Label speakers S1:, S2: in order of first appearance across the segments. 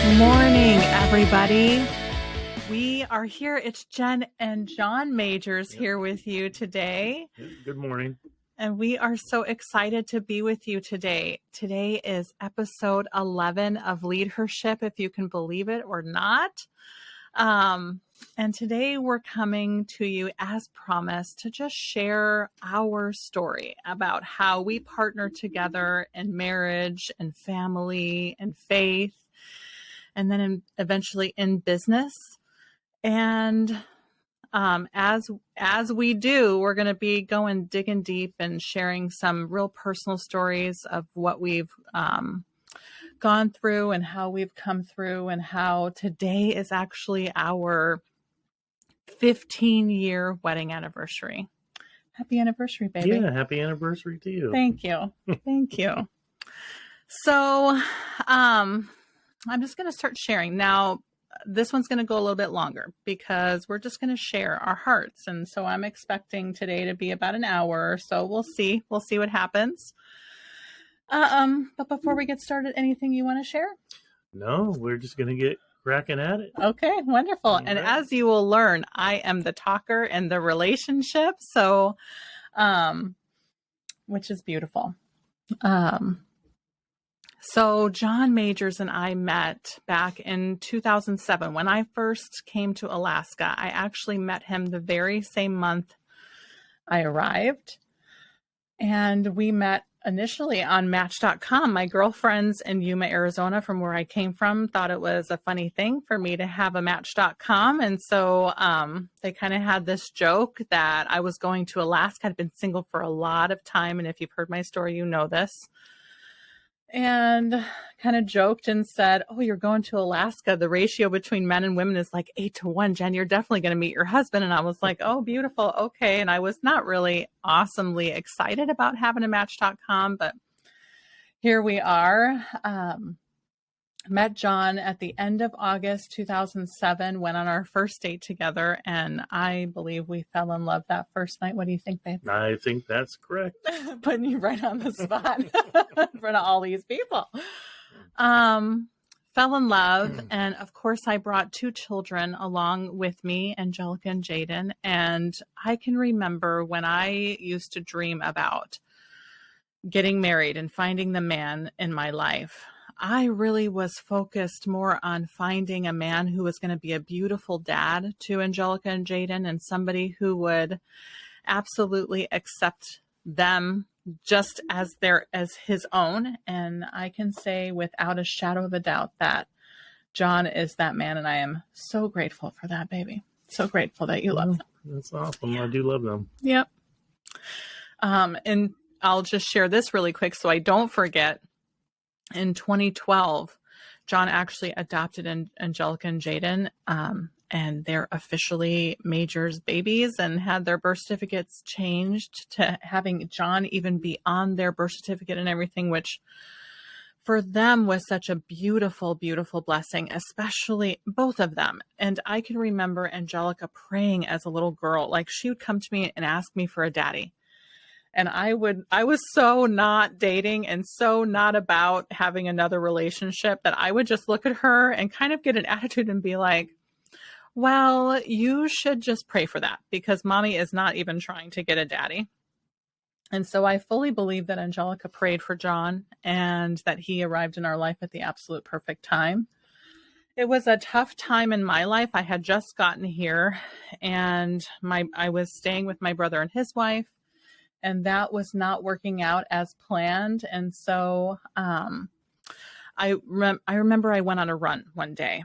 S1: Morning, everybody. We are here. It's Jen and John Majors here with you today.
S2: Good morning.
S1: And we are so excited to be with you today. Today is episode 11 of LeadHerShip, if you can believe it or not. And today we're coming to you as promised to just share our story about how we partner together in marriage and family and faith, and then eventually in business. And as we do, we're going to be digging deep and sharing some real personal stories of what we've gone through and how we've come through, and how today is actually our 15-year wedding anniversary. Happy anniversary, baby.
S2: Yeah, happy anniversary to you.
S1: Thank you. Thank you. So I'm just going to start sharing. Now, this one's going to go a little bit longer because we're just going to share our hearts. And so I'm expecting today to be about an hour or so. We'll see. We'll see what happens. But before we get started, anything you want to share?
S2: No, we're just going to get cracking at it.
S1: Okay, wonderful.
S2: All
S1: and
S2: right.
S1: As you will learn, I am the talker in the relationship. So, which is beautiful. So John Majors and I met back in 2007. When I first came to Alaska, I actually met him the very same month I arrived. And we met initially on Match.com. My girlfriends in Yuma, Arizona, from where I came from, thought it was a funny thing for me to have a Match.com. And so they kind of had this joke that I was going to Alaska. I'd been single for a lot of time. And if you've heard my story, you know this. And kind of joked and said, "Oh, you're going to Alaska. The ratio between men and women is like 8-1. Jen, you're definitely going to meet your husband." And I was like, "Oh, beautiful. Okay." And I was not really awesomely excited about having a Match.com, but here we are. Met John at the end of August 2007, went on our first date together, and I believe we fell in love that first night. What do you think, babe?
S2: I think that's correct.
S1: Putting you right on the spot in front of all these people. Fell in love, and of course I brought 2 children along with me, Angelica and Jaden, and I can remember when I used to dream about getting married and finding the man in my life. I really was focused more on finding a man who was going to be a beautiful dad to Angelica and Jaden, and somebody who would absolutely accept them just as his own. And I can say without a shadow of a doubt that John is that man, and I am so grateful for that, baby. So grateful that you love them.
S2: That's awesome. I do love them.
S1: Yep. And I'll just share this really quick so I don't forget. In 2012, John actually adopted Angelica and Jaden, and they're officially Majors babies, and had their birth certificates changed to having John even be on their birth certificate and everything, which for them was such a beautiful, beautiful blessing, especially both of them. And I can remember Angelica praying as a little girl, like she would come to me and ask me for a daddy. And I was so not dating and so not about having another relationship that I would just look at her and kind of get an attitude and be like, well, you should just pray for that, because mommy is not even trying to get a daddy. And so I fully believe that Angelica prayed for John and that he arrived in our life at the absolute perfect time. It was a tough time in my life. I had just gotten here, and I was staying with my brother and his wife, and that was not working out as planned. And so I remember I went on a run one day.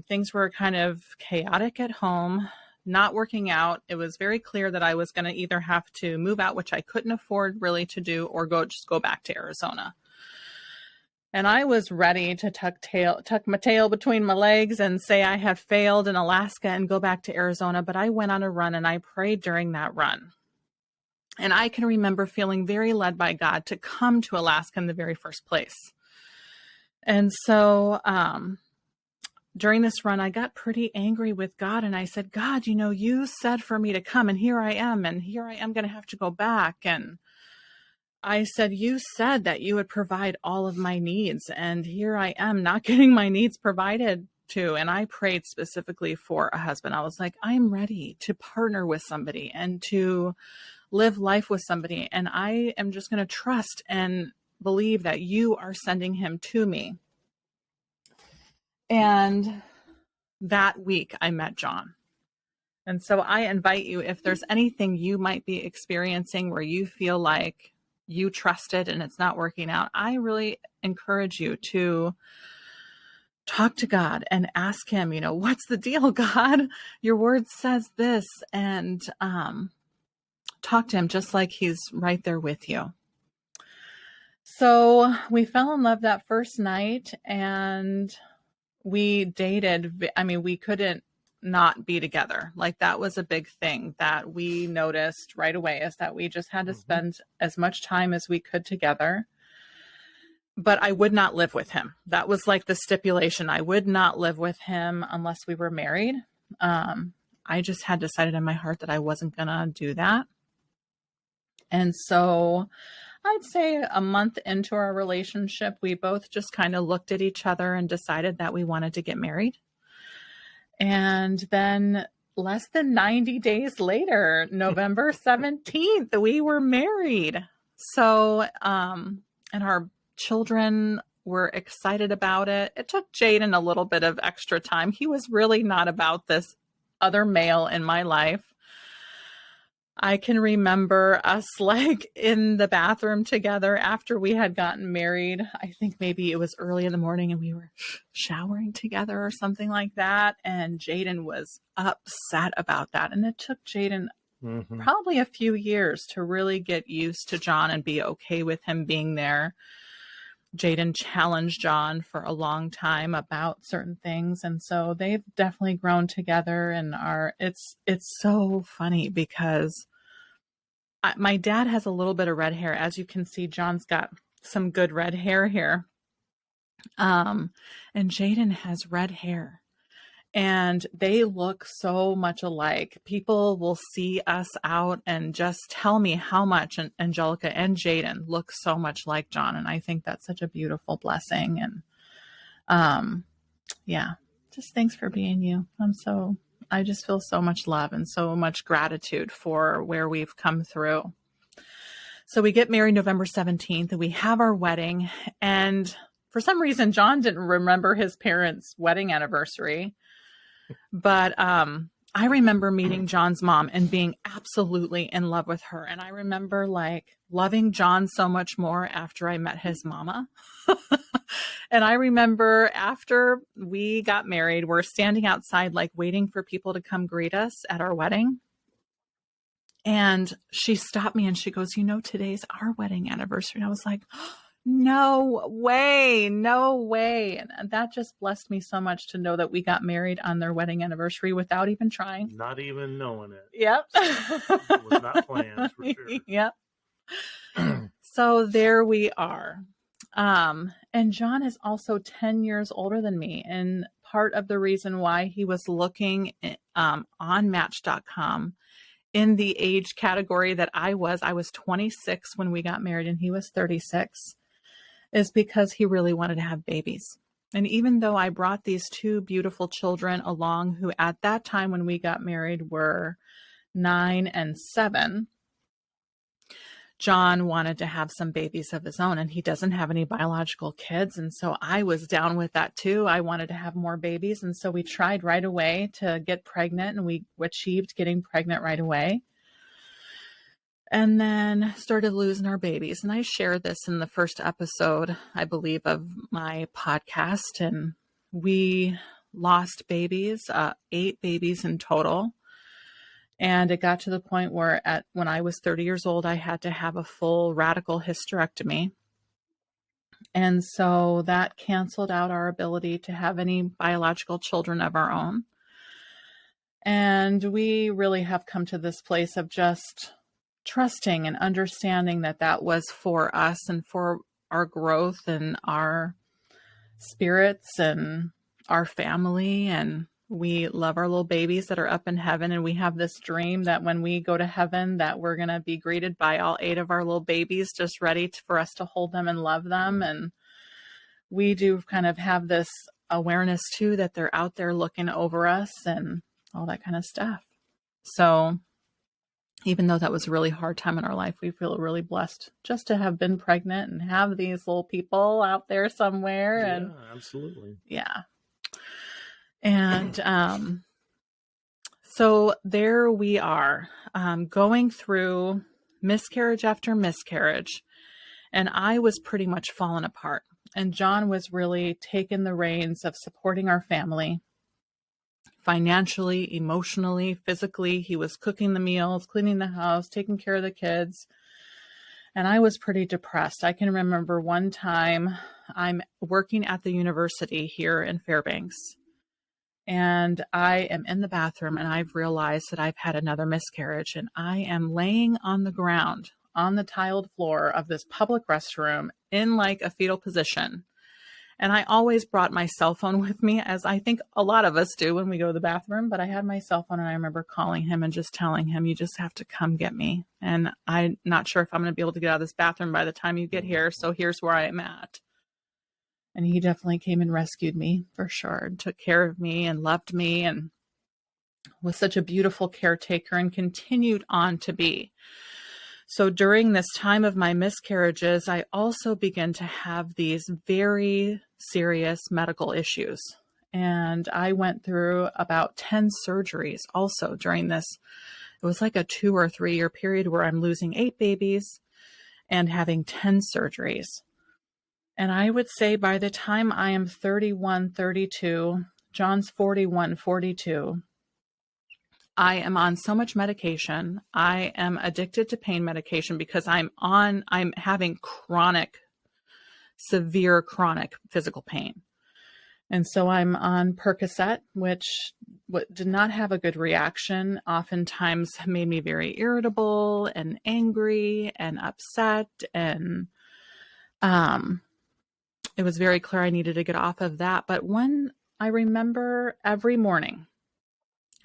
S1: Things were kind of chaotic at home, not working out. It was very clear that I was going to either have to move out, which I couldn't afford really to do, or just go back to Arizona. And I was ready to tuck my tail between my legs and say I had failed in Alaska and go back to Arizona. But I went on a run, and I prayed during that run. And I can remember feeling very led by God to come to Alaska in the very first place. And so during this run, I got pretty angry with God, and I said, God, you said for me to come, and here I am going to have to go back. And I said, you said that you would provide all of my needs, and here I am not getting my needs provided to. And I prayed specifically for a husband. I was like, I'm ready to partner with somebody and to live life with somebody. And I am just going to trust and believe that you are sending him to me. And that week I met John. And so I invite you, if there's anything you might be experiencing where you feel like you trusted and it's not working out, I really encourage you to talk to God and ask him, what's the deal, God? Your word says this, and talk to him just like he's right there with you. So we fell in love that first night, and we dated. I mean, we couldn't not be together. Like, that was a big thing that we noticed right away, is that we just had to spend as much time as we could together. But I would not live with him. That was like the stipulation. I would not live with him unless we were married. I just had decided in my heart that I wasn't going to do that. And so I'd say a month into our relationship, we both just kind of looked at each other and decided that we wanted to get married. And then less than 90 days later, November 17th, we were married. So, and our children were excited about it. It took Jaden a little bit of extra time. He was really not about this other male in my life. I can remember us like in the bathroom together after we had gotten married. I think maybe it was early in the morning and we were showering together or something like that. And Jaden was upset about that. And it took Jaden probably a few years to really get used to John and be okay with him being there. Jaden challenged John for a long time about certain things. And so they've definitely grown together, and it's so funny because my dad has a little bit of red hair. As you can see, John's got some good red hair here. And Jaden has red hair. And they look so much alike. People will see us out and just tell me how much Angelica and Jaden look so much like John. And I think that's such a beautiful blessing. And yeah, just thanks for being you. I just feel so much love and so much gratitude for where we've come through. So we get married November 17th, and we have our wedding. And for some reason, John didn't remember his parents' wedding anniversary. But I remember meeting John's mom and being absolutely in love with her. And I remember like loving John so much more after I met his mama. And I remember after we got married, we're standing outside, like waiting for people to come greet us at our wedding. And she stopped me and she goes, today's our wedding anniversary. And I was like, no way. And that just blessed me so much to know that we got married on their wedding anniversary without even trying.
S2: Not even knowing it.
S1: Yep.
S2: It was not planned, for sure.
S1: Yep. So there we are. And John is also 10 years older than me. And part of the reason why he was looking on Match.com in the age category that I was 26 when we got married and he was 36, is because he really wanted to have babies. And even though I brought these two beautiful children along, who at that time when we got married were 9 and 7, John wanted to have some babies of his own, and he doesn't have any biological kids. And so I was down with that too. I wanted to have more babies. And so we tried right away to get pregnant, and we achieved getting pregnant right away. And then started losing our babies. And I shared this in the first episode, I believe, of my podcast. And we lost babies, 8 babies in total. And it got to the point where when I was 30 years old, I had to have a full radical hysterectomy. And so that canceled out our ability to have any biological children of our own. And we really have come to this place of just trusting and understanding that that was for us and for our growth and our spirits and our family. And We love our little babies that are up in heaven, and we have this dream that when we go to heaven that we're going to be greeted by all 8 of our little babies just ready for us to hold them and love them. And we do kind of have this awareness too that they're out there looking over us and all that kind of stuff. So even though that was a really hard time in our life, we feel really blessed just to have been pregnant and have these little people out there somewhere.
S2: Yeah,
S1: and
S2: absolutely.
S1: Yeah. And so there we are, going through miscarriage after miscarriage. And I was pretty much falling apart. And John was really taking the reins of supporting our family financially, emotionally, physically. He was cooking the meals, cleaning the house, taking care of the kids. And I was pretty depressed. I can remember one time I'm working at the university here in Fairbanks, and I am in the bathroom, and I've realized that I've had another miscarriage, and I am laying on the ground on the tiled floor of this public restroom in like a fetal position. And I always brought my cell phone with me, as I think a lot of us do when we go to the bathroom. But I had my cell phone, and I remember calling him and just telling him, you just have to come get me. And I'm not sure if I'm going to be able to get out of this bathroom by the time you get here. So here's where I'm at. And he definitely came and rescued me for sure, and took care of me and loved me and was such a beautiful caretaker and continued on to be. So during this time of my miscarriages, I also began to have these very serious medical issues. And I went through about 10 surgeries also during this. It was like a 2 or 3 year period where I'm losing 8 babies and having 10 surgeries. And I would say by the time I am 31, 32, John's 41, 42, I am on so much medication. I am addicted to pain medication because I'm having severe chronic physical pain. And so I'm on Percocet, which did not have a good reaction. Oftentimes made me very irritable and angry and upset. And it was very clear I needed to get off of that. But when I remember every morning,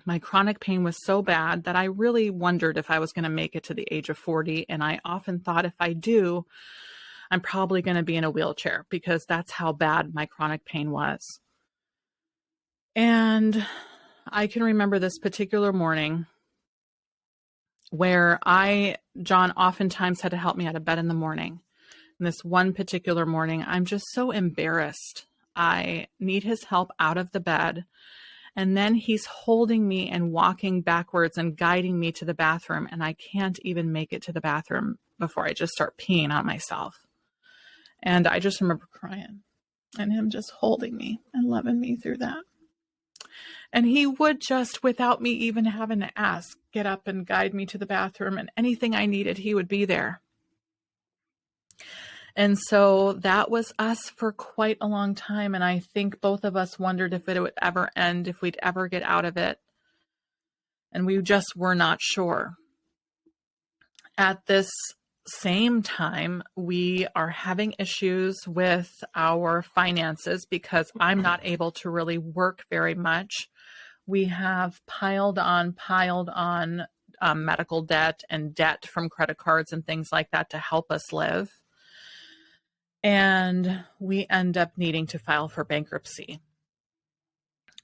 S1: my chronic pain was so bad that I really wondered if I was going to make it to the age of 40. And I often thought, if I do, I'm probably going to be in a wheelchair, because that's how bad my chronic pain was. And I can remember this particular morning where John oftentimes had to help me out of bed in the morning. And this one particular morning, I'm just so embarrassed. I need his help out of the bed. And then he's holding me and walking backwards and guiding me to the bathroom. And I can't even make it to the bathroom before I just start peeing on myself. And I just remember crying and him just holding me and loving me through that. And he would just, without me even having to ask, get up and guide me to the bathroom, and anything I needed, he would be there. And so that was us for quite a long time. And I think both of us wondered if it would ever end, if we'd ever get out of it. And we just were not sure. At this same time, we are having issues with our finances because I'm not able to really work very much. We have piled on medical debt and debt from credit cards and things like that to help us live. And we end up needing to file for bankruptcy.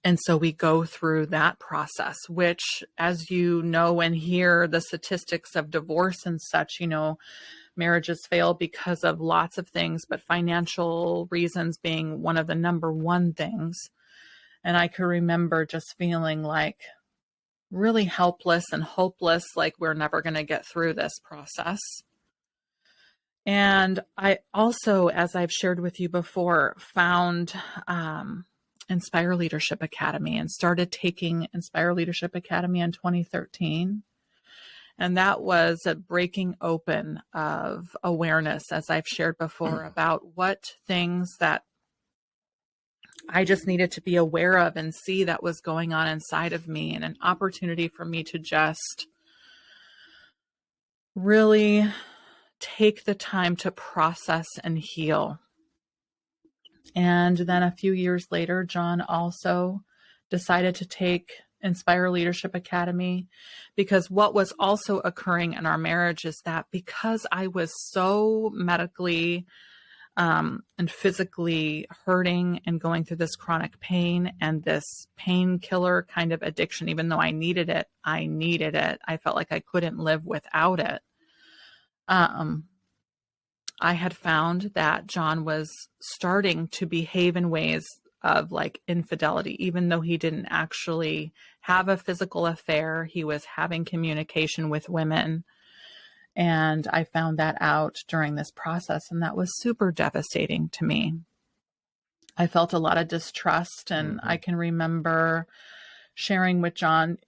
S1: And so we go through that process, which, as you know and hear the statistics of divorce and such, marriages fail because of lots of things, but financial reasons being one of the number one things. And I can remember just feeling like really helpless and hopeless, like we're never going to get through this process. And I also, as I've shared with you before, found Inspire Leadership Academy and started taking Inspire Leadership Academy in 2013. And that was a breaking open of awareness, as I've shared before, about what things that I just needed to be aware of and see that was going on inside of me, and an opportunity for me to just really take the time to process and heal. And then a few years later, John also decided to take Inspire Leadership Academy, because what was also occurring in our marriage is that because I was so medically and physically hurting and going through this chronic pain and this painkiller kind of addiction, even though I needed it. I felt like I couldn't live without it. I had found that John was starting to behave in ways of like infidelity, even though he didn't actually have a physical affair. He was having communication with women. And I found that out during this process, and that was super devastating to me. I felt a lot of distrust, and I can remember sharing with John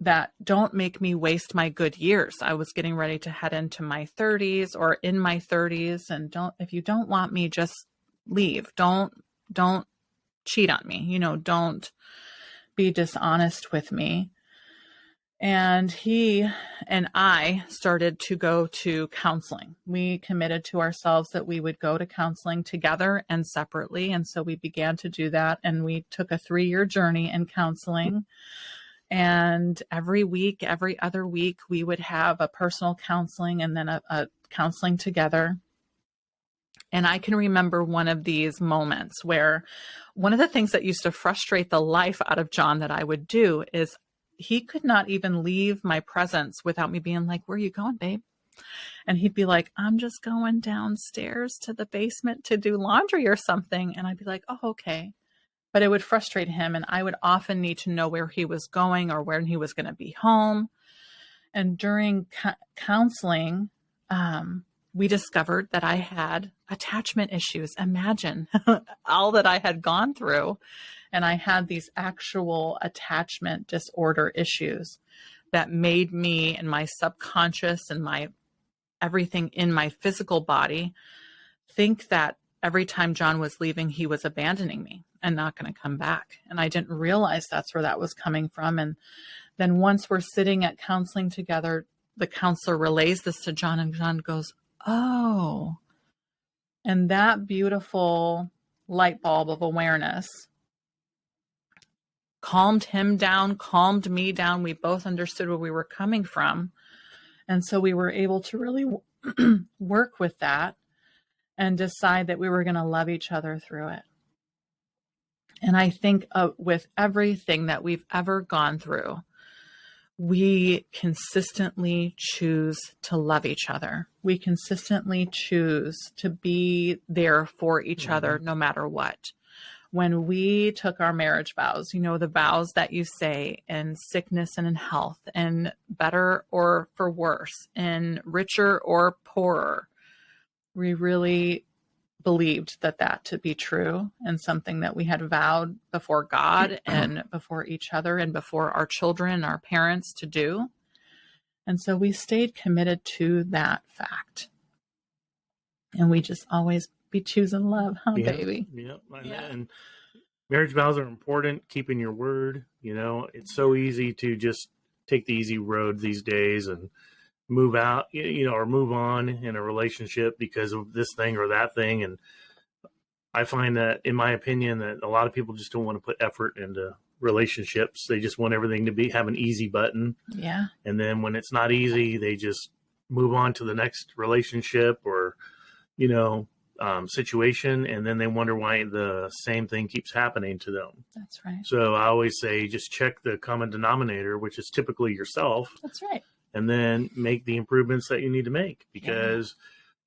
S1: that don't make me waste my good years. I was getting ready to head into my 30s or in my 30s, and if you don't want me, just leave. Don't cheat on me. Don't be dishonest with me. And he and I started to go to counseling. We committed to ourselves that we would go to counseling together and separately. And so we began to do that. And we took a 3-year journey in counseling. And every week, every other week, we would have a personal counseling and then a counseling together. And I can remember one of these moments where one of the things that used to frustrate the life out of John that I would do is he could not even leave my presence without me being like, "Where are you going, babe?" And he'd be like, "I'm just going downstairs to the basement to do laundry or something." And I'd be like, "Oh, okay." But it would frustrate him. And I would often need to know where he was going or when he was going to be home. And during counseling, we discovered that I had attachment issues. Imagine all that I had gone through. And I had these actual attachment disorder issues that made me and my subconscious and my everything in my physical body think that every time John was leaving, he was abandoning me and not going to come back. And I didn't realize that's where that was coming from. And then once we're sitting at counseling together, the counselor relays this to John, and John goes, "Oh." And that beautiful light bulb of awareness calmed him down, calmed me down. We both understood where we were coming from. And so we were able to really work with that and decide that we were going to love each other through it. And I think with everything that we've ever gone through, we consistently choose to love each other. We consistently choose to be there for each other no matter what. When we took our marriage vows, the vows that you say in sickness and in health, in better or for worse, in richer or poorer, we really believed that to be true and something that we had vowed before God and before each other and before our children, our parents to do. And so we stayed committed to that fact. And we just always be choosing love, huh, baby?
S2: Yeah. And marriage vows are important. Keeping your word. It's so easy to just take the easy road these days and move out, or move on in a relationship because of this thing or that thing. And I find that, in my opinion, that a lot of people just don't want to put effort into relationships. They just want everything to have an easy button.
S1: Yeah.
S2: And then when it's not easy, they just move on to the next relationship or, situation. And then they wonder why the same thing keeps happening to them.
S1: That's right.
S2: So I always say, just check the common denominator, which is typically yourself.
S1: That's right.
S2: And then make the improvements that you need to make, because,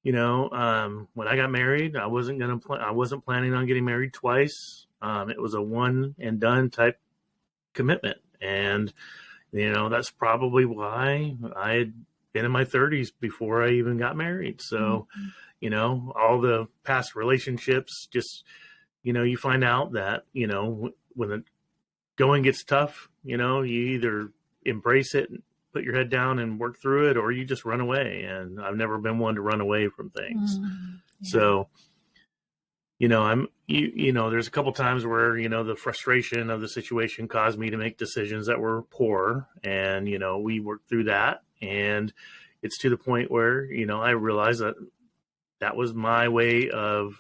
S2: when I got married, I wasn't planning on getting married twice. It was a one and done type commitment. And, that's probably why I had been in my 30s before I even got married. So, all the past relationships, just, you find out that, when the going gets tough, you either embrace it and put your head down and work through it, or you just run away. And I've never been one to run away from things. So, there's a couple times where, the frustration of the situation caused me to make decisions that were poor. And, we worked through that. And it's to the point where, I realized that was my way of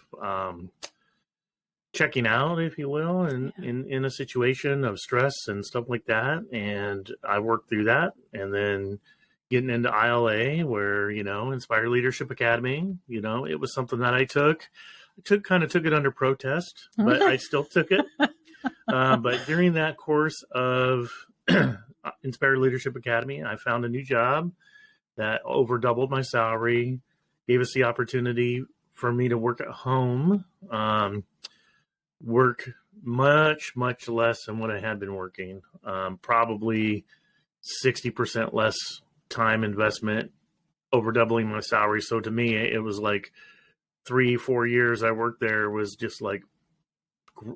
S2: checking out, if you will, in a situation of stress and stuff like that. And I worked through that, and then getting into ILA, where, Inspire Leadership Academy, it was something that I took it under protest, but I still took it. But during that course of Inspire Leadership Academy, I found a new job that over doubled my salary, gave us the opportunity for me to work at home, work much, much less than what I had been working, probably 60% less time investment, over doubling my salary. So to me, it was like 3-4 years I worked there was just like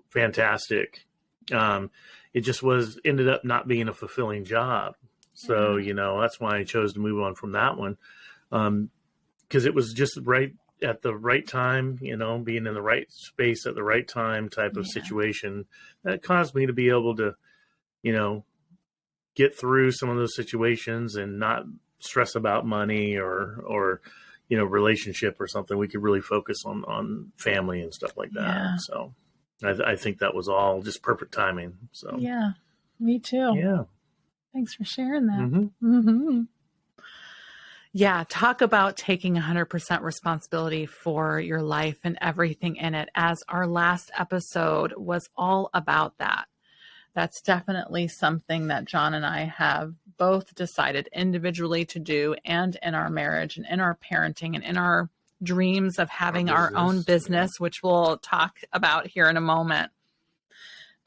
S2: fantastic. It just ended up not being a fulfilling job. So, that's why I chose to move on from that one. Because it was just right at the right time, being in the right space at the right time type of situation that caused me to be able to, get through some of those situations and not stress about money or relationship or something. We could really focus on family and stuff like that. Yeah. So I think that was all just perfect timing. So
S1: yeah, me too.
S2: Yeah.
S1: Thanks for sharing that. Yeah, talk about taking 100% responsibility for your life and everything in it, as our last episode was all about that. That's definitely something that John and I have both decided individually to do, and in our marriage and in our parenting and in our dreams of having our own business, which we'll talk about here in a moment.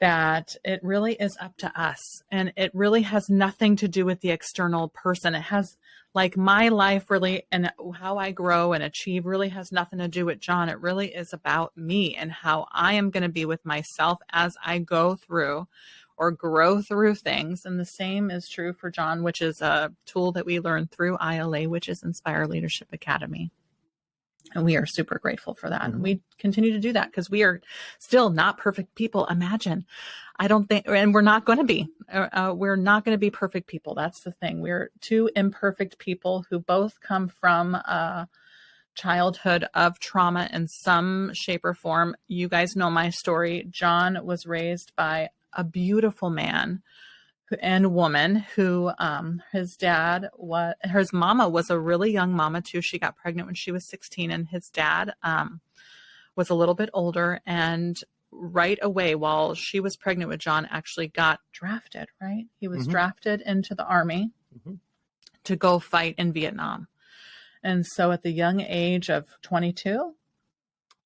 S1: That it really is up to us, and it really has nothing to do with the external person. It has, like, my life really, and how I grow and achieve really has nothing to do with John. It really is about me and how I am going to be with myself as I go through or grow through things. And the same is true for John, which is a tool that we learned through ILA, which is Inspire Leadership Academy. And we are super grateful for that. And we continue to do that because we are still not perfect people. Imagine. I don't think, and we're not going to be, we're not going to be perfect people. That's the thing. We're two imperfect people who both come from a childhood of trauma in some shape or form. You guys know my story. John was raised by a beautiful man and woman who his mama was a really young mama too. She got pregnant when she was 16, and his dad was a little bit older, and right away while she was pregnant with John actually got drafted, right? He was drafted into the Army to go fight in Vietnam. And so at the young age of 22,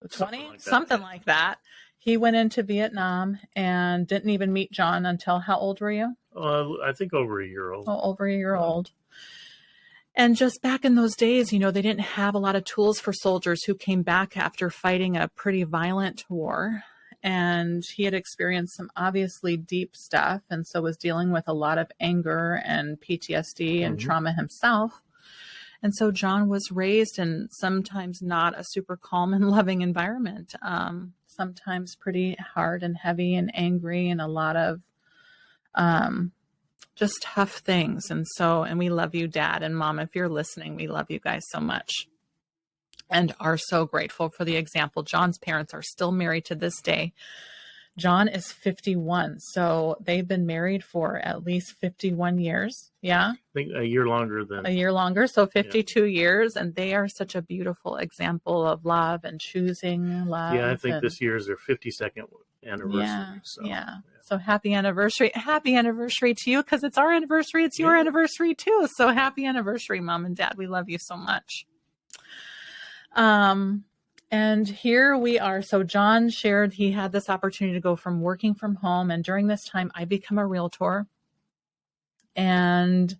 S1: 20, something like that, he went into Vietnam and didn't even meet John until, how old were you?
S2: I think over a year old.
S1: Oh, over a year old. And just back in those days, they didn't have a lot of tools for soldiers who came back after fighting a pretty violent war. And he had experienced some obviously deep stuff, and so was dealing with a lot of anger and PTSD and trauma himself. And so John was raised in sometimes not a super calm and loving environment, sometimes pretty hard and heavy and angry, and a lot of just tough things. And we love you, Dad and Mom. If you're listening, we love you guys so much and are so grateful for the example. John's parents are still married to this day. John is 51, so they've been married for at least 51 years. Yeah?
S2: I think a year longer,
S1: so 52 years, and they are such a beautiful example of love and choosing love.
S2: Yeah, I think this year is their 52nd anniversary.
S1: So happy anniversary. Happy anniversary to you, because it's our anniversary. It's your anniversary too. So happy anniversary, Mom and Dad. We love you so much. And here we are. So John shared he had this opportunity to go from working from home. And during this time, I become a realtor. And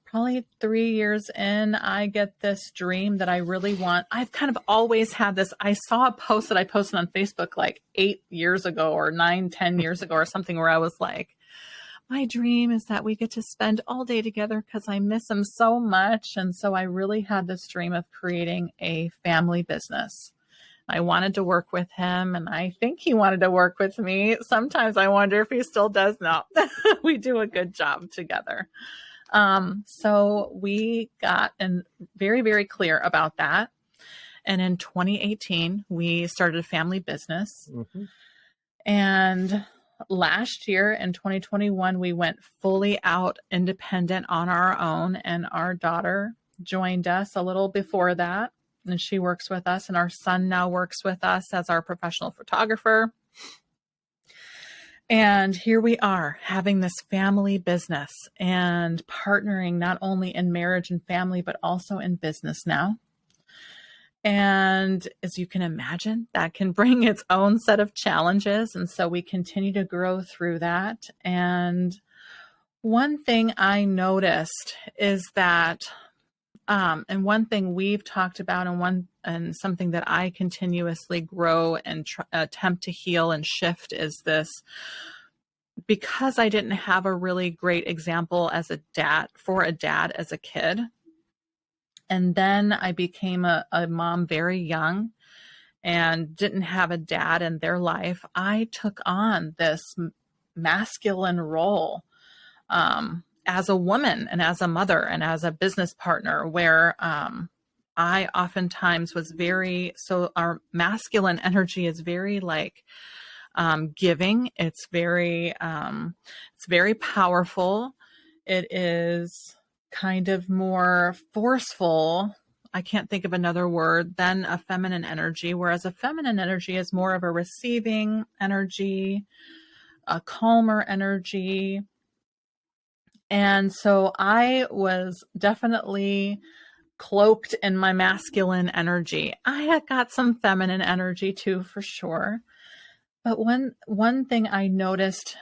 S1: probably 3 years in, I get this dream that I really want. I've kind of always had this. I saw a post that I posted on Facebook like 8 years ago or 9-10 years ago or something, where I was like, my dream is that we get to spend all day together because I miss him so much. And so I really had this dream of creating a family business. I wanted to work with him, and I think he wanted to work with me. Sometimes I wonder if he still does now. We do a good job together. So we got very, very clear about that. And in 2018, we started a family business. And last year in 2021, we went fully out independent on our own, and our daughter joined us a little before that. And she works with us, and our son now works with us as our professional photographer. And here we are having this family business and partnering not only in marriage and family, but also in business now. And as you can imagine, that can bring its own set of challenges. And so we continue to grow through that. And one thing I noticed is that, and one thing we've talked about, and something that I continuously grow and attempt to heal and shift, is this: because I didn't have a really great example as a dad as a kid. And then I became a mom very young and didn't have a dad in their life. I took on this masculine role as a woman and as a mother and as a business partner, where I oftentimes was our masculine energy is very giving. It's very powerful. It is kind of more forceful. I can't think of another word than a feminine energy, whereas a feminine energy is more of a receiving energy, a calmer energy. And so I was definitely cloaked in my masculine energy. I had got some feminine energy too, for sure. But one thing I noticed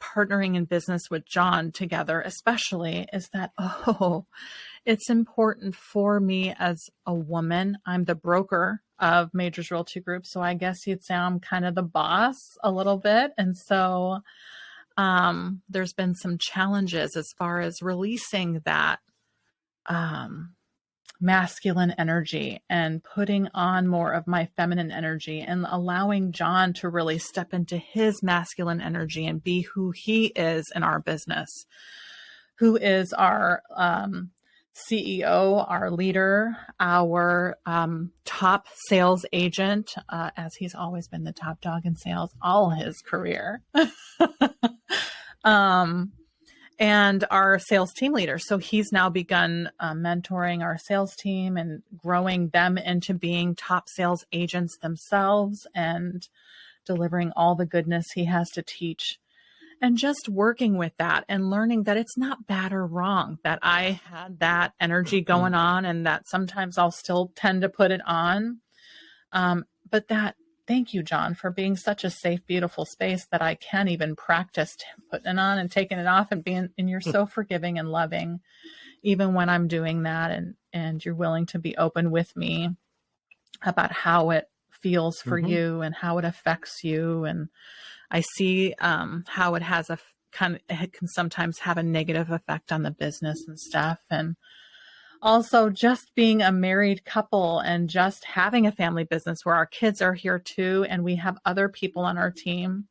S1: partnering in business with John together, especially, is that, it's important for me as a woman. I'm the broker of Majors Realty Group, so I guess you'd say I'm kind of the boss a little bit. And so there's been some challenges as far as releasing that masculine energy and putting on more of my feminine energy, and allowing John to really step into his masculine energy and be who he is in our business, who is our CEO, our leader, our top sales agent, as he's always been the top dog in sales all his career. And our sales team leader. So he's now begun mentoring our sales team and growing them into being top sales agents themselves and delivering all the goodness he has to teach. And just working with that and learning that it's not bad or wrong that I had that energy going on, and that sometimes I'll still tend to put it on. But thank you, John, for being such a safe, beautiful space that I can even practice putting it on and taking it off, and you're so forgiving and loving, even when I'm doing that. And you're willing to be open with me about how it feels for you and how it affects you. And I see how it has it can sometimes have a negative effect on the business and stuff. And also just being a married couple and just having a family business where our kids are here too, and we have other people on our team,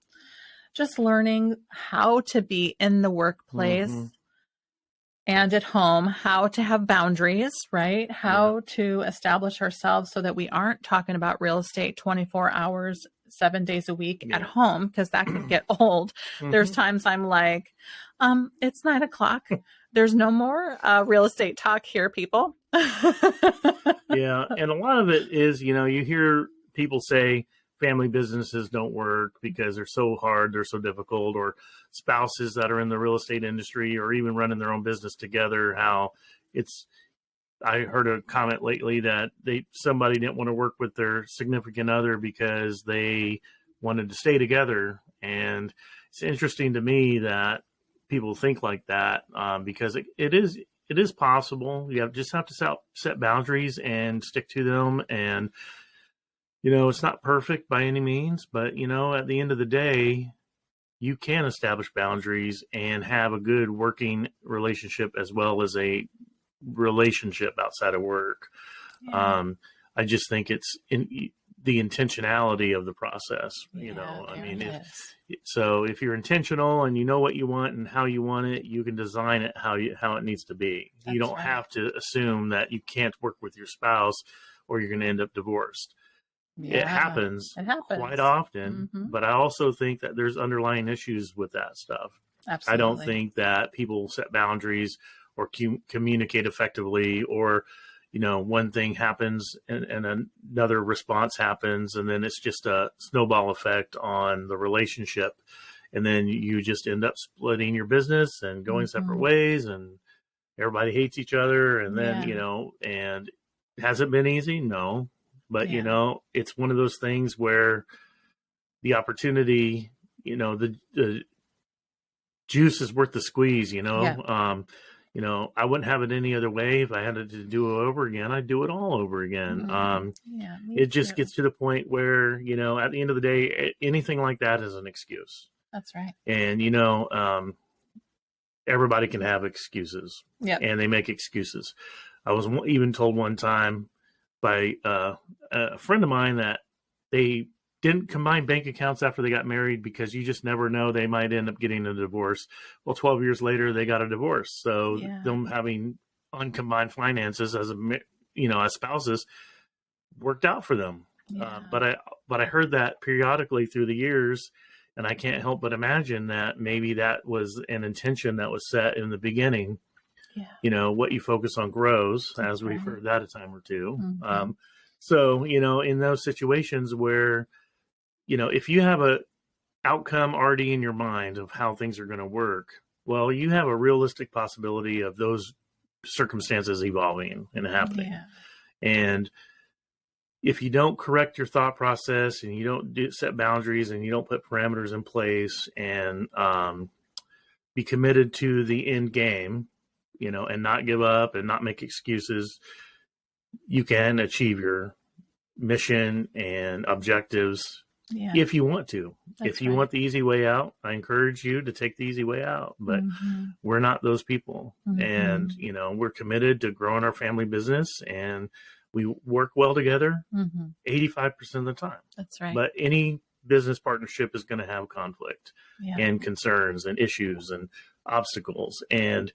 S1: just learning how to be in the workplace and at home, how to have boundaries, right? How to establish ourselves so that we aren't talking about real estate 24 hours, 7 days a week at home, because that can get old. There's times I'm like, it's 9:00. There's no more real estate talk here, people.
S2: Yeah. And a lot of it is, you hear people say family businesses don't work because they're so hard, they're so difficult, or spouses that are in the real estate industry or even running their own business together, I heard a comment lately that somebody didn't want to work with their significant other because they wanted to stay together. And it's interesting to me that people think like that, because it is possible. You just have to set boundaries and stick to them. And, it's not perfect by any means, but, at the end of the day, you can establish boundaries and have a good working relationship as well as a relationship outside of work. I just think it's in the intentionality of the process, so if you're intentional and you know what you want and how you want it, you can design it how it needs to be. You don't have to assume that you can't work with your spouse or you're going to end up divorced. It
S1: Yeah,
S2: happens
S1: it
S2: quite
S1: happens.
S2: often,
S1: Hmm.
S2: but I also think that there's underlying issues with that stuff. I don't
S1: Absolutely.
S2: think that people set boundaries or communicate effectively, or, one thing happens and another response happens, and then it's just a snowball effect on the relationship. And then you just end up splitting your business and going separate
S1: Hmm.
S2: ways, and everybody hates each other. And then,
S1: Yeah.
S2: and has it been easy? No. But,
S1: Yeah.
S2: it's one of those things where the opportunity, the juice is worth the squeeze,
S1: Yeah.
S2: I wouldn't have it any other way. If I had to do it over again, I'd do it all over again.
S1: Yeah, me
S2: It just
S1: too.
S2: gets to the point where, at the end of the day, anything like that is an excuse.
S1: That's right.
S2: And, everybody can have excuses,
S1: Yep.
S2: and they make excuses. I was even told one time by a friend of mine that they didn't combine bank accounts after they got married because you just never know, they might end up getting a divorce. Well, 12 years later, they got a divorce. So
S1: Yeah.
S2: them having uncombined finances as spouses worked out for them.
S1: Yeah.
S2: But I heard that periodically through the years, and I can't help but imagine that maybe that was an intention that was set in the beginning.
S1: Yeah.
S2: What you focus on grows,
S1: That's
S2: as we've
S1: right.
S2: heard that a time or two.
S1: Hmm.
S2: So, in those situations where, if you have a outcome already in your mind of how things are going to work, well, you have a realistic possibility of those circumstances evolving and happening.
S1: Yeah.
S2: And if you don't correct your thought process, and you don't set boundaries, and you don't put parameters in place, and be committed to the end game, and not give up and not make excuses, you can achieve your mission and objectives
S1: Yeah.
S2: if you want to.
S1: That's
S2: If you
S1: right.
S2: want the easy way out, I encourage you to take the easy way out. But we're not those people. And, we're committed to growing our family business, and we work well together 85% of the time.
S1: That's right.
S2: But any business partnership is going to have conflict
S1: Yeah.
S2: and concerns and issues and obstacles. And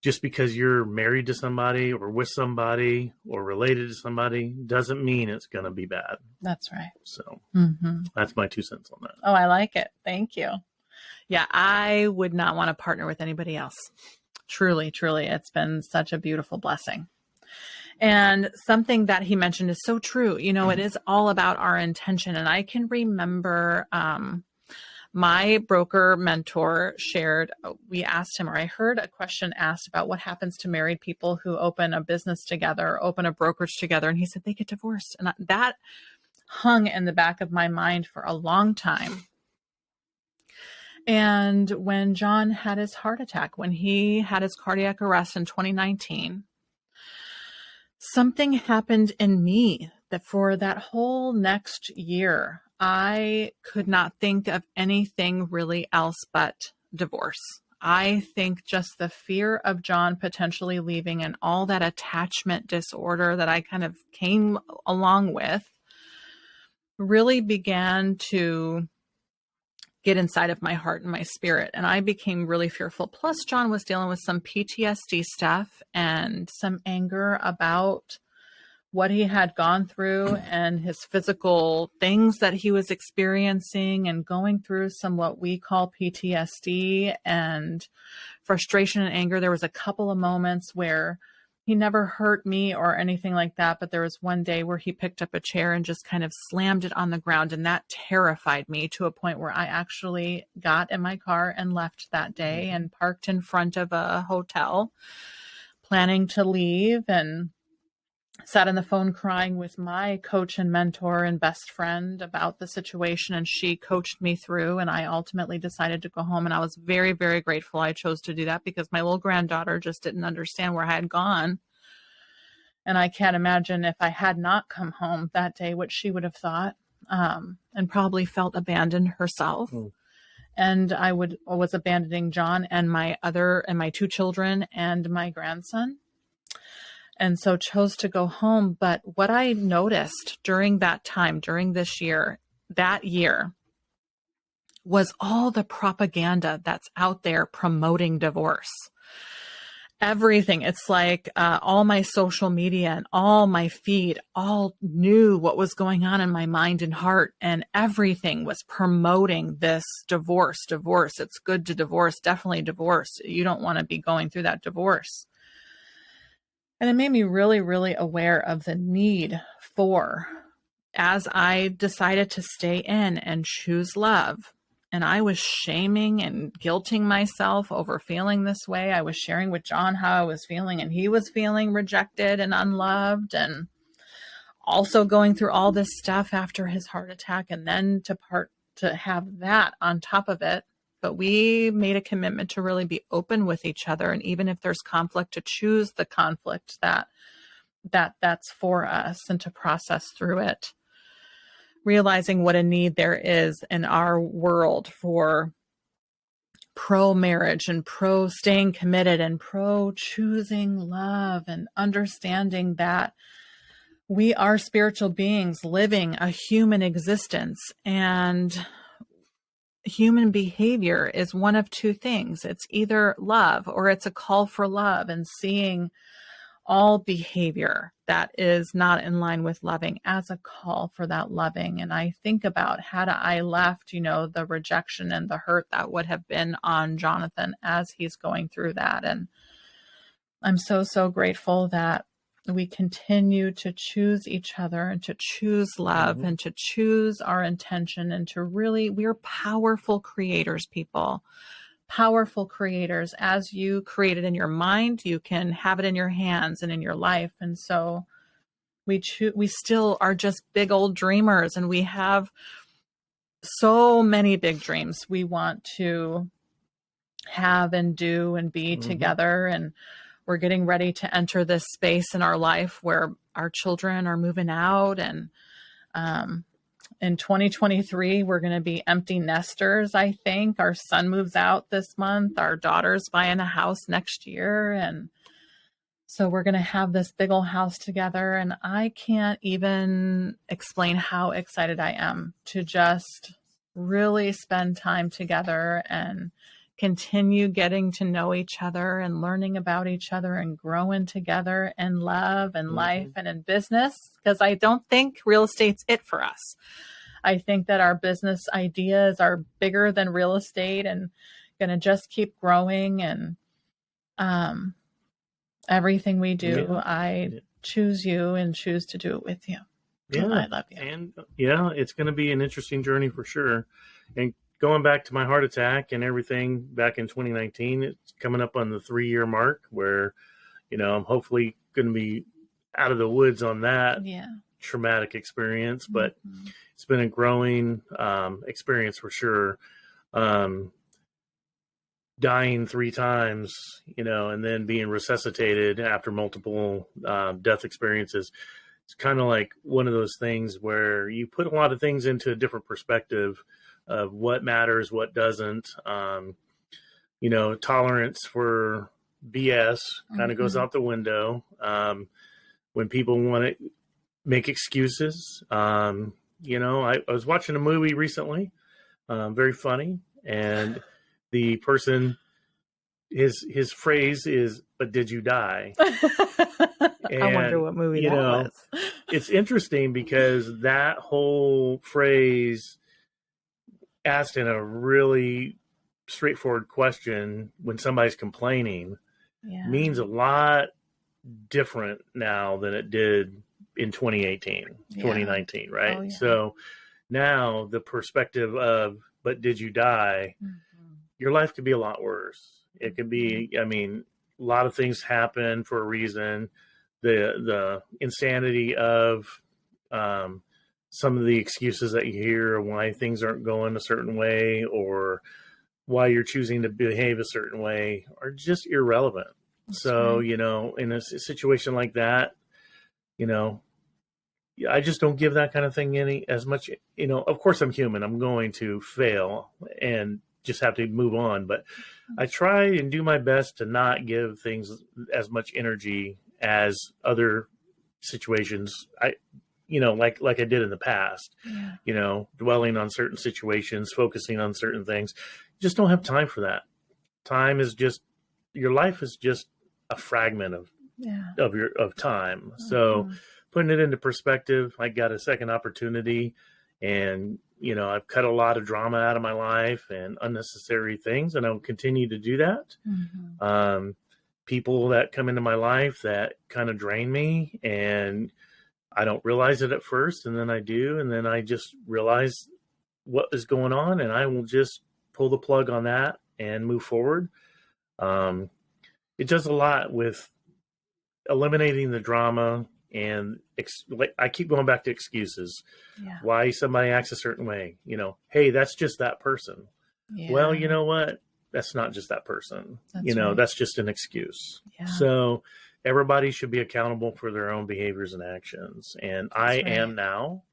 S2: just because you're married to somebody or with somebody or related to somebody doesn't mean it's going to be bad.
S1: That's right.
S2: So
S1: Mm-hmm.
S2: that's my 2 cents on that.
S1: Oh, I like it. Thank you. Yeah, I would not want to partner with anybody else. Truly, truly, it's been such a beautiful blessing. And something that he mentioned is so true. It is all about our intention. And I can remember my broker mentor shared, we asked him, or I heard a question asked about what happens to married people who open a business together, open a brokerage together. And he said they get divorced. And that hung in the back of my mind for a long time. And when John had his heart attack, when he had his cardiac arrest in 2019, something happened in me that for that whole next year, I could not think of anything really else but divorce. I think just the fear of John potentially leaving and all that attachment disorder that I kind of came along with really began to get inside of my heart and my spirit. And I became really fearful. Plus, John was dealing with some PTSD stuff and some anger about what he had gone through and his physical things that he was experiencing, and going through some what we call PTSD and frustration and anger. There was a couple of moments where he never hurt me or anything like that, but there was one day where he picked up a chair and just kind of slammed it on the ground, and that terrified me to a point where I actually got in my car and left that day and parked in front of a hotel, planning to leave, and sat on the phone crying with my coach and mentor and best friend about the situation. And she coached me through, and I ultimately decided to go home. And I was very, very grateful I chose to do that, because my little granddaughter just didn't understand where I had gone. And I can't imagine if I had not come home that day, what she would have thought, and probably felt abandoned herself. And I was abandoning John and my 2 children and my grandson. And so chose to go home. But what I noticed during that time, during this year, that year, was all the propaganda that's out there promoting divorce. everything. It's like all my social media and all my feed all knew what was going on in my mind and heart, and everything was promoting this divorce. It's good to divorce, definitely divorce. You don't want to be going through that divorce. And it made me really, really aware of the need for, as I decided to stay in and choose love, and I was shaming and guilting myself over feeling this way. I was sharing with John how I was feeling, and he was feeling rejected and unloved, and also going through all this stuff after his heart attack, and then to have that on top of it. But we made a commitment to really be open with each other, and even if there's conflict, to choose the conflict that's for us, and to process through it, realizing what a need there is in our world for pro-marriage and pro-staying committed and pro-choosing love, and understanding that we are spiritual beings living a human existence, and human behavior is one of two things. It's either love or it's a call for love, and seeing all behavior that is not in line with loving as a call for that loving. And I think about, had I left, the rejection and the hurt that would have been on Jonathan as he's going through that. And I'm so, so grateful that we continue to choose each other, and to choose love, and to choose our intention, and to really, we're powerful creators, people. Powerful creators. As you create it in your mind, you can have it in your hands and in your life. And so we still are just big old dreamers, and we have so many big dreams we want to have and do and be together. And we're getting ready to enter this space in our life where our children are moving out, and in 2023, we're going to be empty nesters, I think. Our son moves out this month. Our daughter's buying a house next year. And so we're going to have this big old house together. And I can't even explain how excited I am to just really spend time together and continue getting to know each other and learning about each other and growing together in love and life and in business. Because I don't think real estate's it for us. I think that our business ideas are bigger than real estate, and going to just keep growing. And everything we do, I choose you and choose to do it with you. Yeah, I love you.
S2: And it's going to be an interesting journey for sure. And going back to my heart attack and everything back in 2019, it's coming up on the 3-year mark where, I'm hopefully going to be out of the woods on that traumatic experience, but it's been a growing experience for sure. Dying 3 times, and then being resuscitated after multiple death experiences. It's kind of like one of those things where you put a lot of things into a different perspective of what matters, what doesn't. Tolerance for BS kind of goes out the window. When people want to make excuses, I was watching a movie recently, very funny, and the person, his phrase is, "But did you die?" And,
S1: I wonder what movie that was.
S2: It's interesting because that whole phrase, asked in a really straightforward question when somebody's complaining, means a lot different now than it did in 2019, right? Oh, yeah. So now the perspective of, "But did you die?" Your life could be a lot worse. It could be, a lot of things happen for a reason. The insanity of some of the excuses that you hear, why things aren't going a certain way, or why you're choosing to behave a certain way, are just irrelevant. That's so, right. In a situation like that, I just don't give that kind of thing as much, of course I'm human. I'm going to fail and just have to move on. But I try and do my best to not give things as much energy as other situations like I did in the past, dwelling on certain situations, focusing on certain things. Just don't have time for that. Time is just, your life is just a fragment
S1: Yeah.
S2: of time. So putting it into perspective, I got a second opportunity, and I've cut a lot of drama out of my life and unnecessary things, and I'll continue to do that. People that come into my life that kind of drain me, and I don't realize it at first, and then I do, and then I just realize what is going on, and I will just pull the plug on that and move forward. It does a lot with eliminating the drama, and I keep going back to excuses.
S1: Yeah.
S2: Why somebody acts a certain way. Hey, that's just that person.
S1: Yeah.
S2: Well, you know what? That's not just that person.
S1: That's right.
S2: That's just an excuse.
S1: Yeah.
S2: So everybody should be accountable for their own behaviors and actions. And I am now.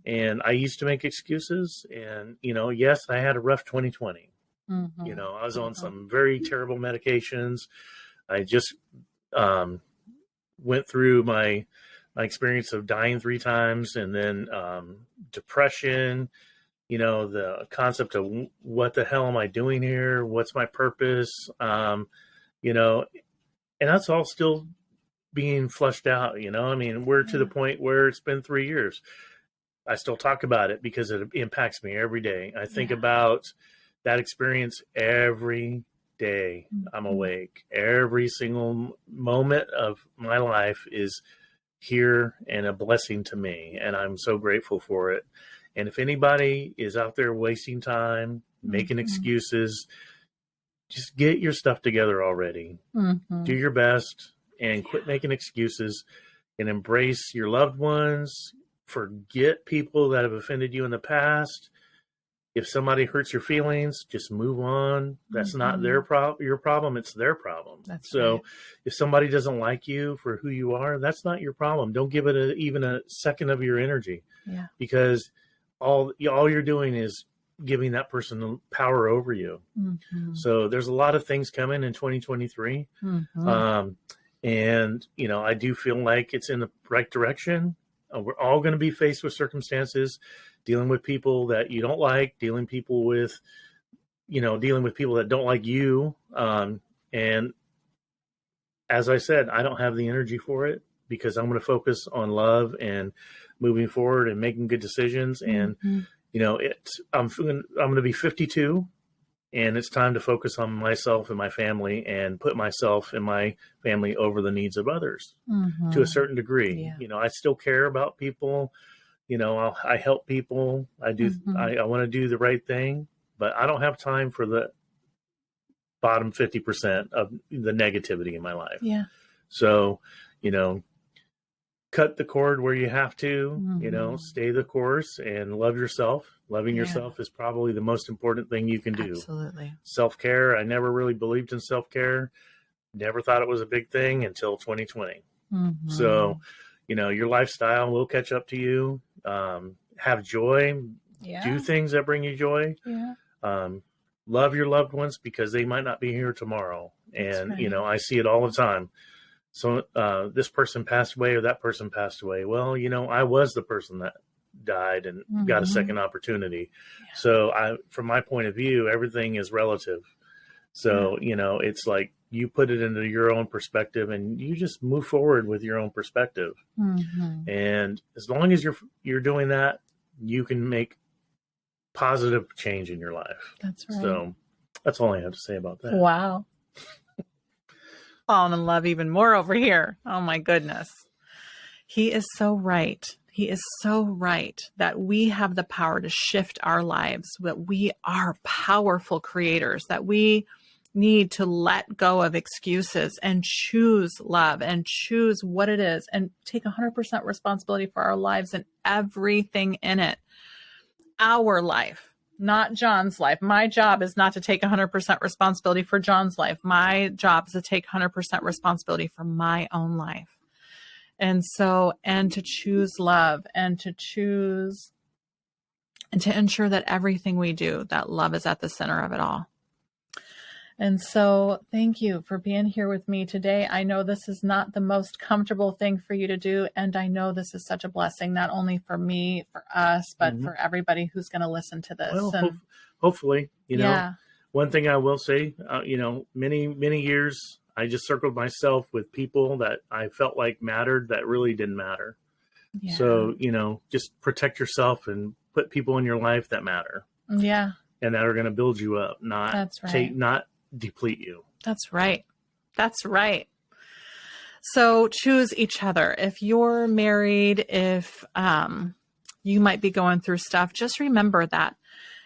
S2: And I used to make excuses. And, yes, I had a rough 2020. I was on some very terrible medications. I just went through my experience of dying 3 times, and then depression, the concept of what the hell am I doing here? What's my purpose? And that's all still being flushed out. I mean, we're to the point where it's been 3 years. I still talk about it because it impacts me every day. I think about that experience every day. I'm awake. Every single moment of my life is here and a blessing to me, and I'm so grateful for it. And if anybody is out there wasting time, making excuses, just get your stuff together already. Do your best and quit making excuses, and embrace your loved ones. Forget people that have offended you in the past. If somebody hurts your feelings, just move on. That's not your problem. It's their problem. So if somebody doesn't like you for who you are, that's not your problem. Don't give it even a second of your energy, because all you're doing is giving that person power over you. So there's a lot of things coming in 2023. And, I do feel like it's in the right direction. We're all going to be faced with circumstances, dealing with people that you don't like, dealing with people that don't like you. And as I said, I don't have the energy for it, because I'm going to focus on love and moving forward and making good decisions. And, I'm going to be 52, and it's time to focus on myself and my family, and put myself and my family over the needs of others to a certain degree. I still care about people. I help people. I do. I want to do the right thing, but I don't have time for the bottom 50% of the negativity in my life. So, cut the cord where you have to, stay the course and love yourself. Loving yourself is probably the most important thing you can do.
S1: Absolutely.
S2: Self-care. I never really believed in self-care. Never thought it was a big thing until 2020. So, your lifestyle will catch up to you. Have joy. Do things that bring you joy. Love your loved ones, because they might not be here tomorrow. And, I see it all the time. So this person passed away, or that person passed away. Well, I was the person that died and got a second opportunity. So from my point of view, everything is relative. So, it's like you put it into your own perspective, and you just move forward with your own perspective. And as long as you're doing that, you can make positive change in your life.
S1: That's right.
S2: So that's all I have to say about that.
S1: Wow. Falling in love even more over here. Oh my goodness. He is so right. He is so right that we have the power to shift our lives, that we are powerful creators, that we need to let go of excuses and choose love and choose what it is, and take 100% responsibility for our lives and everything in it. Our life, not John's life. My job is not to take 100% responsibility for John's life. My job is to take 100% responsibility for my own life. And to choose love, and to ensure that everything we do, that love is at the center of it all. And so thank you for being here with me today. I know this is not the most comfortable thing for you to do. And I know this is such a blessing, not only for me, for us, but for everybody who's going to listen to this.
S2: Well, hopefully, one thing I will say, many, many years I just circled myself with people that I felt like mattered that really didn't matter.
S1: Yeah.
S2: So, just protect yourself and put people in your life that matter.
S1: Yeah.
S2: And that are going to build you up, not deplete you.
S1: That's right. That's right. So choose each other. If you're married, if you might be going through stuff, just remember that,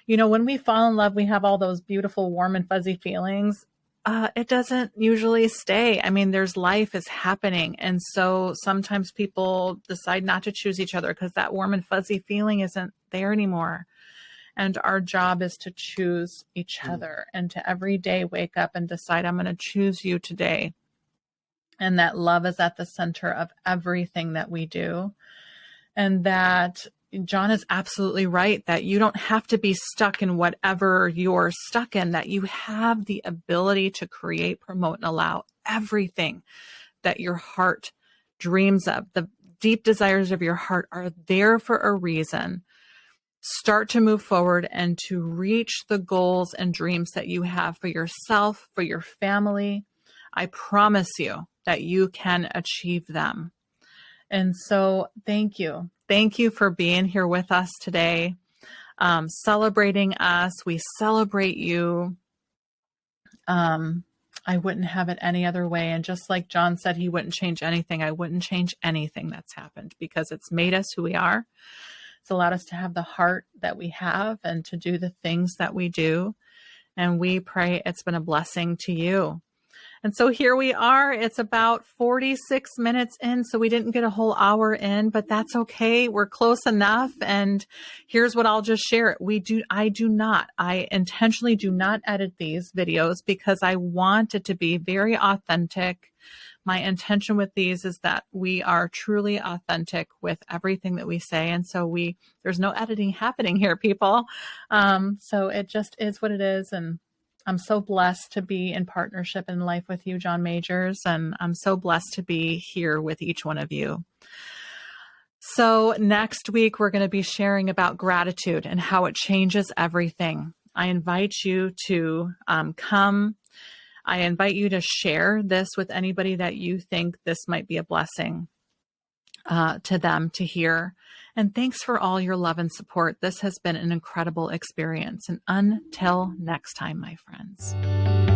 S1: when we fall in love, we have all those beautiful, warm and fuzzy feelings. It doesn't usually stay. I mean, there's life is happening. And so sometimes people decide not to choose each other because that warm and fuzzy feeling isn't there anymore. And our job is to choose each other and to every day wake up and decide, I'm going to choose you today. And that love is at the center of everything that we do. And that John is absolutely right, that you don't have to be stuck in whatever you're stuck in, that you have the ability to create, promote, and allow everything that your heart dreams of. The deep desires of your heart are there for a reason. Start to move forward and to reach the goals and dreams that you have for yourself, for your family. I promise you that you can achieve them. And so thank you. Thank you for being here with us today, celebrating us. We celebrate you. I wouldn't have it any other way. And just like John said, he wouldn't change anything. I wouldn't change anything that's happened because it's made us who we are. It's allowed us to have the heart that we have and to do the things that we do. And we pray it's been a blessing to you. And so here we are. It's about 46 minutes in, so we didn't get a whole hour in, but that's okay. We're close enough. And here's what I'll just share. I intentionally do not edit these videos because I want it to be very authentic. My intention with these is that we are truly authentic with everything that we say. And so there's no editing happening here, people. So it just is what it is. And I'm so blessed to be in partnership in life with you, John Majors, and I'm so blessed to be here with each one of you. So next week, we're going to be sharing about gratitude and how it changes everything. I invite you to come. I invite you to share this with anybody that you think this might be a blessing to them to hear. And thanks for all your love and support. This has been an incredible experience. And until next time, my friends.